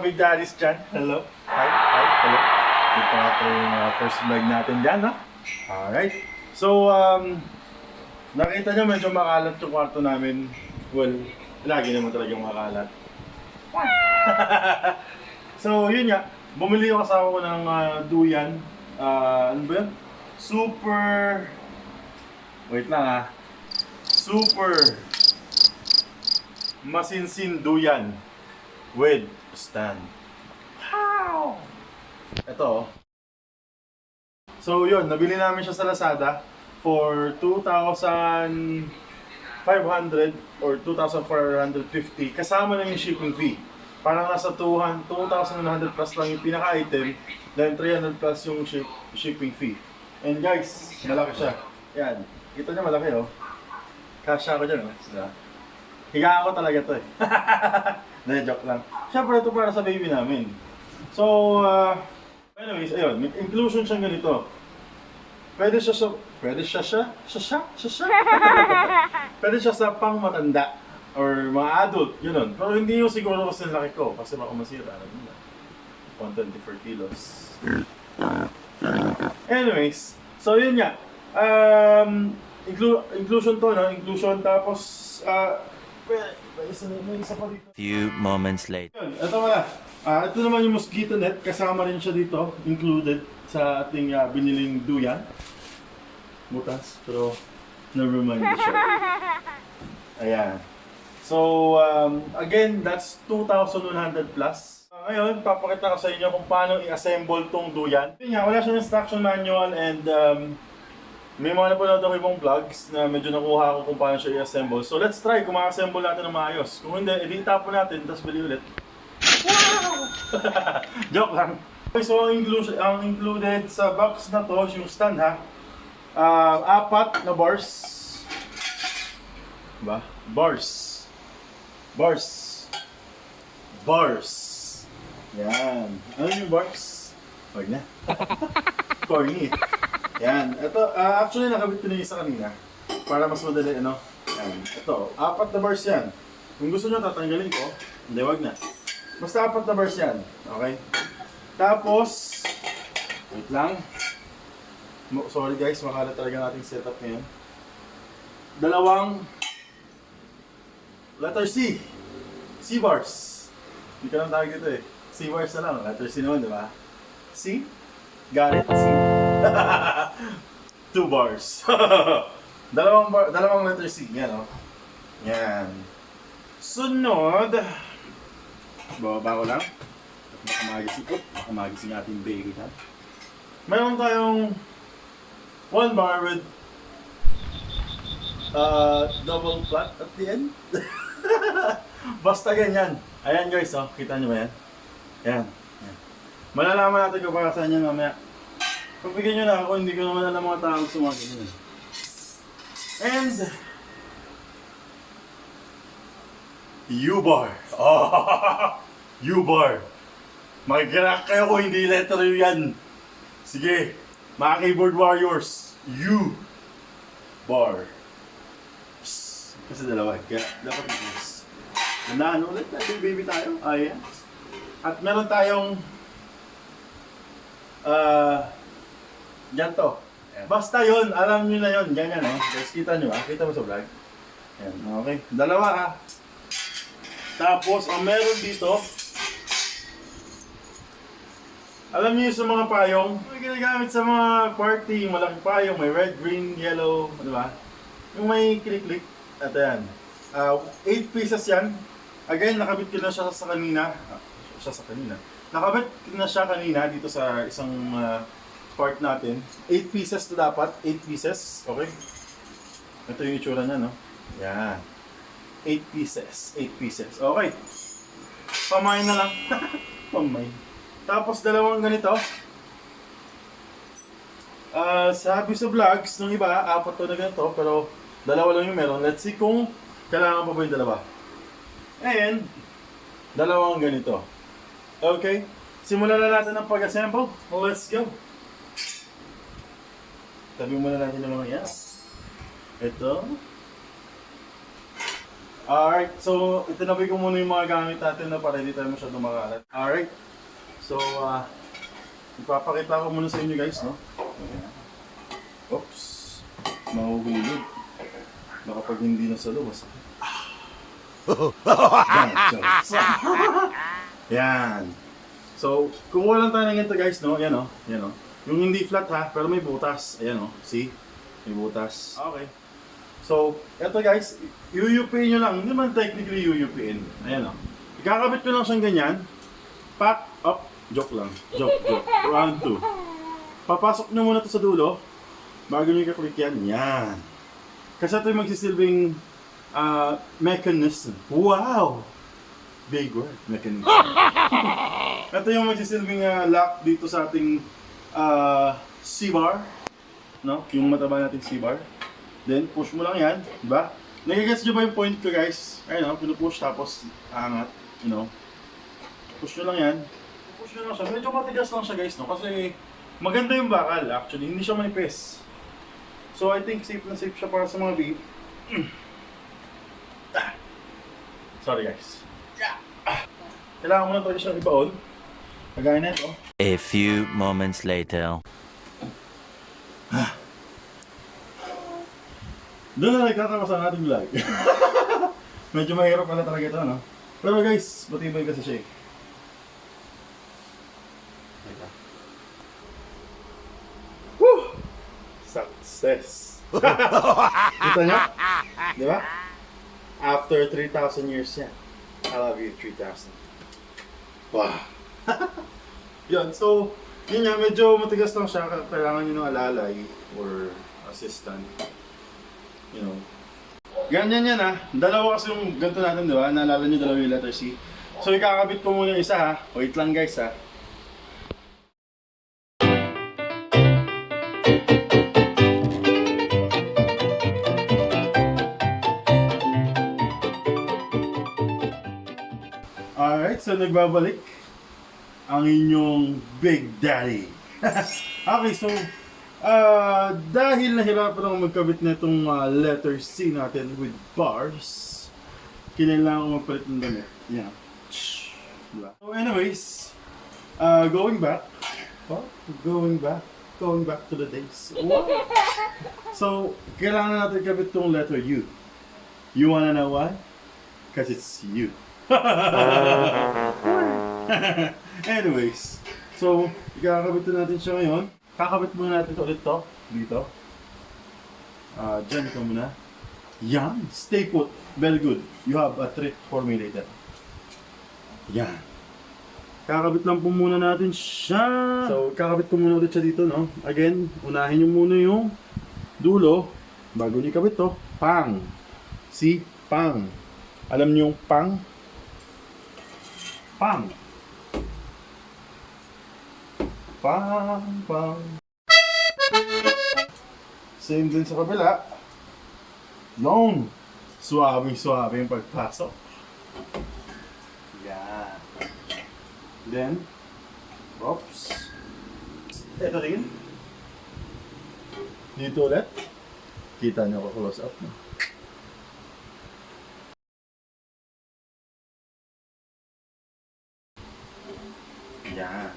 Big Daddies dyan. Hello. Hi. Hello. Ito nga po yung first vlog natin dyan, no? Alright. So, nakita nyo medyo makalat yung kwarto namin. Well, lagi naman talaga makalat. So, yun nga. Bumili yung kasama ko ng Duyan. Ano ba yun? Super... Wait lang Super masinsin Duyan with stand. Wow! Ito. So yun, nabili namin siya sa Lazada for 2,500 or 2,450 kasama na yung shipping fee. Parang nasa 2,100 plus lang yung pinaka-item, then 300 plus yung shipping fee. And guys, malaki siya. Yan. Kita niyo malaki oh. Kasha ko dyan oh. Higa ako talaga to eh. Joke lang. Siyempre ito para sa baby namin. So, anyways, ayun, may inclusion siyang ganito. Pwede siya sa pang matanda or mga adult, yun. Pero hindi yung siguro kasi laki ko kasi baka masira. 124 kilos. Anyways, so yun nga. Inclusion to, no? Inclusion tapos, may isa pa dito. Few moments later. Yun, ito wala. Ito naman yung mosquito net, kasama rin siya dito, included sa ating biniling Duyan. Butas, pero never mind siya. Ayan. So, again, that's 2,100 plus. Ngayon, papakita ko sa inyo kung paano i-assemble tong Duyan. Yun nga, wala siyang instruction manual and may mga napanood ako ibang vlogs na medyo nakuha ko kung paano siya i-assemble. So let's try kung ma-assemble natin ng maayos. Kung hindi, edi itapon natin, tapos bili ulit. Wow! Joke lang. Okay, so ang included sa box na to, yung stand ha. 4 na bars. Diba? Bars. Yan. Ano yung bars? Wag na. Corny. Yan. Ito, actually nakabit ko na isa kanina. Para mas madali, ano? Yan. Ito, 4 na bars yan. Kung gusto nyo, tatanggalin ko. Hindi, wag na. Basta 4 na bars yan. Okay? Tapos, wait lang. Sorry guys, makalat talaga nating setup ngayon. 2 letter C. C-bars. Hindi ka lang tawag dito eh. C-bars na lang. Letter C naman, di ba? C? Got it? C. 2 bars. dalawang letter C. Yan o. Yan. Sunod. Bababa ko lang. Baka magising ating baby ha. Mayroon tayong 1 bar with double flat at the end. Basta ganyan. Ayan guys, oh. Kita nyo ba yan? Yan. Malalaman natin kung para saan yan mamaya. Pagbigyan nyo na ako, hindi ko naman alam mga tao sumagin. And U-bar. U-bar. Mag-crack kayo kung hindi letter U yan. Sige, mga keyboard warriors. U-bar. Kasi dalawa, kaya dapat ito. Gandaan ulit, baby tayo. Ayan. At meron tayong ganito. Basta yun, alam nyo na yun. Ganyan, no? Guys, kita nyo, kita mo sa vlog. Ayan, okay. 2, ha. Tapos, ang meron dito, alam niyo sa mga payong, may ginagamit sa mga party, malaking payong, may red, green, yellow, di ba? Yung may click-click. At ayan. 8 pieces yan. Again, nakabit ko na siya sa kanina. Nakabit ko na siya kanina dito sa isang part natin. 8 pieces to dapat. 8 pieces. Okay? Ito yung itsura niya, no? Yan. 8 pieces. 8 pieces. Okay. Pamain na lang. Pamain. Tapos 2 ganito. Sabi sa vlogs ng iba, 4 to na ganito, pero 2 lang yung meron. Let's see kung kailangan pa ba yung 2. And 2 ganito. Okay? Simulan na natin ang pag-assemble. Let's go! Tabi muna natin yung mga yan. Ito. Alright, so itinabi ko muna yung mga gamit natin na para hindi tayo masyado makalat. Alright, so ipapakita ko muna sa inyo guys, no? Oops, mahuhulog. Baka pag hindi na sa loob, masakit. Yan. So, kumuha lang tayo ng ganito guys, no? Yan, no? Yan, no? Yung hindi flat ha, pero may butas. Ayan, no? See? May butas. Okay. So, eto guys, iuyupiin nyo lang. Hindi man technically iuyupiin. Ayan, no? Ikakabit nyo lang siyang ganyan. Pack up. Joke lang. Joke. Round 2. Papasok nyo muna to sa dulo. Bago nyo i-click yan. Yan. Kasi ito yung magsisilbing mechanism. Wow! Big word. Mechanism. Ito yung magsisilbing lock dito sa ating C-bar. No? Yung mataba nating C-bar. Then, push mo lang yan. Diba? Nagigets nyo ba yung point ko guys? Ayun, no? Pinupush tapos angat. You know? Push nyo lang yan. Push nyo lang siya. Medyo matigas lang siya guys, no? Kasi maganda yung bakal actually. Hindi siya manipis. So, I think safe na safe siya para sa mga vape. Sorry guys. Kailangan mo na talaga siyang ibaon. Kagaya na ito. A few moments later. Doon na nagtatapos ang ating vlog. Medyo mahirap pala talaga ito, no? Pero guys, matibay kasi siya eh. Woo! Success! Kita nyo? Di ba? After 3,000 years yan. I love you, 3,000. Wow! Yan, so, yun nga, medyo matigas lang siya. Kailangan nyo ng alalay or assistant. You know. Ganyan yan ha. Dalawa kasi yung ganito natin, di ba? Naalala nyo dalawa yung letter C. So, ikakabit ko muna yung isa ha. Wait lang guys ha. Alright, so nagbabalik ang inyong Big Daddy. Okay, so dahil nahirapan ako magkabit na itong letter C natin with bars, kinailangan ko magpalit ng damit. Yeah. Diba? So anyways, going back to the days. What? So, kailangan natin kabit itong letter U. You wanna know why? Because it's you. Anyways, so ikakabit natin siya ngayon. Kakabit muna natin ulit to dito. Dyan ka muna. Yan, stay put. Very good. You have a trick for me later. Yan. Kakabit lang po muna natin siya. So, kakabit ko muna ulit siya dito, no? Again, unahin nyo muna yung dulo bago nyo ikabit to. Pang. See? Pang. Alam nyo yung pang? Pang. Pang. Same din sa kabila. Long. Suwabing-suwabe yung pagpasok. Yan. Then, oops. Ito din. Dito ulit. Kita nyo ko close up. Yan.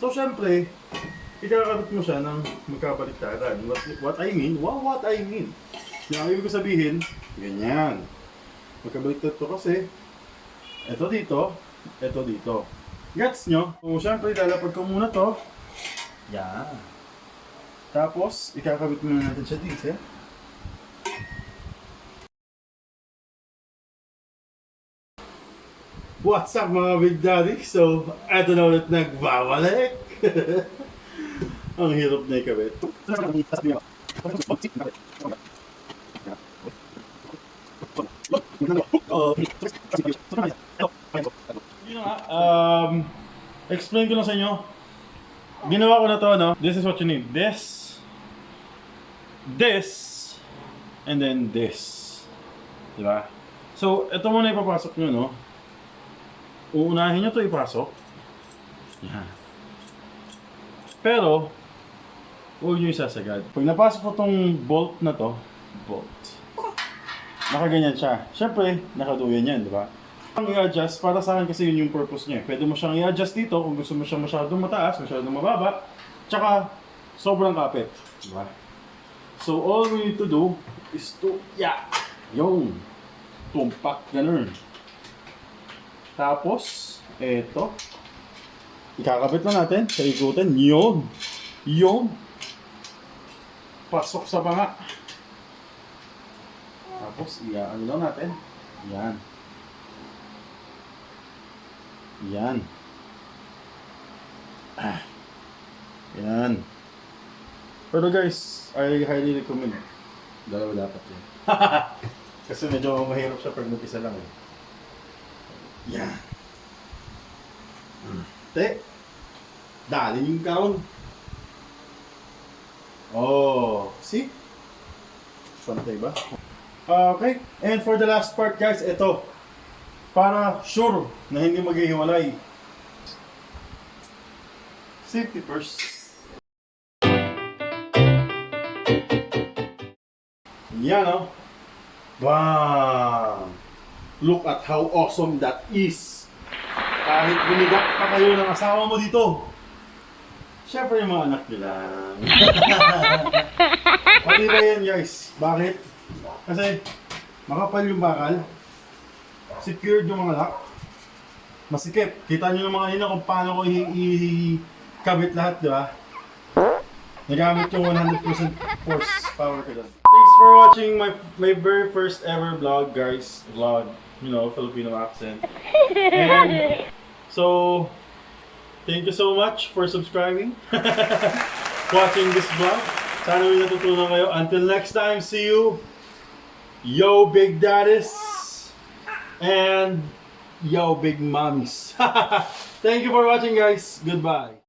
So, syempre, ikakabit mo siya ng magkabaliktaran. What I mean? What I mean? Yung ibig ko sabihin, ganyan. Magkabaliktad to kasi, ito dito, ito dito. Gets nyo? So, syempre, lalapag ko muna to. Yan. Tapos, ikakabit muna natin siya dito. What's up mga Big Daddy? So, eto na ulit nagbabalik. Ang hirap na ikabit. Yun nga, explain ko lang sa inyo. Ginawa ko na to, no? This is what you need. This, and then this. Diba? So, ito muna ipapasok nyo, no? Uunahin nyo ito ipasok. Yan. Pero, huwag nyo isasagad. Pag napasok ko itong bolt na to, bolt. nakaganyan siya. Siyempre, nakaduyan yan, di ba? Ang i-adjust, para sa akin kasi yun yung purpose niya. Pwede mo siyang i-adjust dito kung gusto mo siyang masyadong mataas, masyadong mababa, tsaka sobrang kapit. Di ba? So, all we need to do is to, yung tumpak, ganun. Tapos, eto, ikakabit lang natin, kaikutin, yun, pasok sa banga. Tapos, ano lang natin, yan. Yan. Pero guys, I highly recommend. Dalawa dapat yan. Kasi medyo mahirap siya pag mag-isa lang eh. Yan. Te, dali yung karon. Oh, see? Pantay ba? Okay, and for the last part guys, ito. Para sure na hindi maghihiwalay. Safety first. Yan o. Wow! Look at how awesome that is. Kahit bumigak pa kayo ng asawa mo dito. Siyempre yung mga anak nila. Pati ba yan guys? Bakit? Kasi makapal yung bakal. Secured yung mga lock. Masikip. Kita nyo naman kanina kung paano ko i-kabit lahat, di ba? Nagamit yung 100% force power ko doon. Thanks for watching my very first ever vlog, guys. Vlog, Filipino accent. And so, thank you so much for subscribing. Watching this vlog. Sana may natutunan kayo. Until next time, see you. Yo, Big Daddies. And yo, Big Mommies. Thank you for watching, guys. Goodbye.